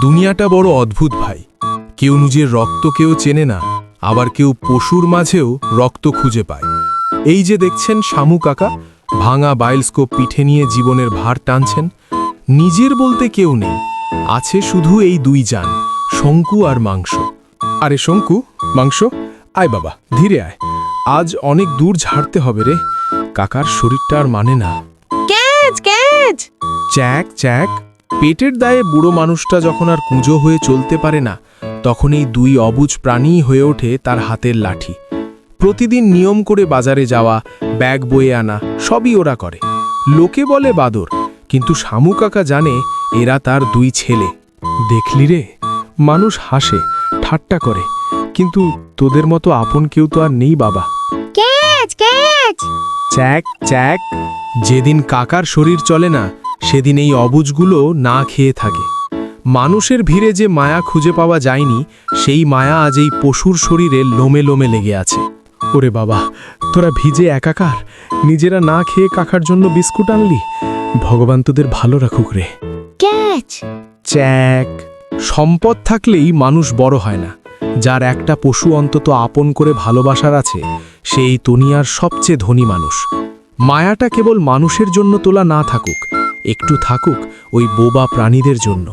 দুনিয়াটা বড় অদ্ভুত ভাই। কেউ নিজের রক্ত কেউ চেনে না, আবার কেউ পশুর মাঝেও রক্ত খুঁজে পায়। এই যে দেখছেন শামু কাকা ভাঙা বায়োস্কোপ পিঠে নিয়ে জীবনের ভার টানছেন। নিজের বলতে কেউ নেই, আছে শুধু এই দুই জান, শঙ্কু আর মাংস। আরে শঙ্কু, মাংস, আয় বাবা, ধীরে আয়। আজ অনেক দূর ঝাড়তে হবে রে, কাকার শরীরটা আর মানে না। ক্যাচ ক্যাচ। চ্যাক চ্যাক। পেটের দায়ে বুড়ো মানুষটা যখন আর কুঁজো হয়ে চলতে পারে না, তখন এই দুই অবুঝ প্রাণীই হয়ে ওঠে তার হাতের লাঠি। প্রতিদিন নিয়ম করে বাজারে যাওয়া, ব্যাগ বয়ে আনা, সবই ওরা করে। লোকে বলে বাদর, কিন্তু শামু কাকা জানে এরা তার দুই ছেলে। দেখলি রে, মানুষ হাসে, ঠাট্টা করে, কিন্তু তোদের মতো আপন কেউ তো আর নেই বাবা। ক্যাচ ক্যাচ। চ্যাক চ্যাক। যেদিন কাকার শরীর চলে না, সেদিন এই অবুজগুলো না খেয়ে থাকে। মানুষের ভিড়ে যে মায়া খুঁজে পাওয়া যায়নি, সেই মায়া আজ এই পশুর শরীরে লোমে লোমে লেগে আছে। ওরে বাবা, তোরা ভিজে একাকার, নিজেরা না খেয়ে কাকার জন্য বিস্কুট আনলি। ভগবান তোদের ভালো রাখুক রে। ক্যাচ। চ্যাক। সম্পদ থাকলেই মানুষ বড় হয় না। যার একটা পশু অন্তত আপন করে ভালোবাসার আছে, সেই দুনিয়ার সবচেয়ে ধনী মানুষ। মায়াটা কেবল মানুষের জন্য তোলা না থাকুক, একটু থাকুক ওই বোবা প্রাণীদের জন্য।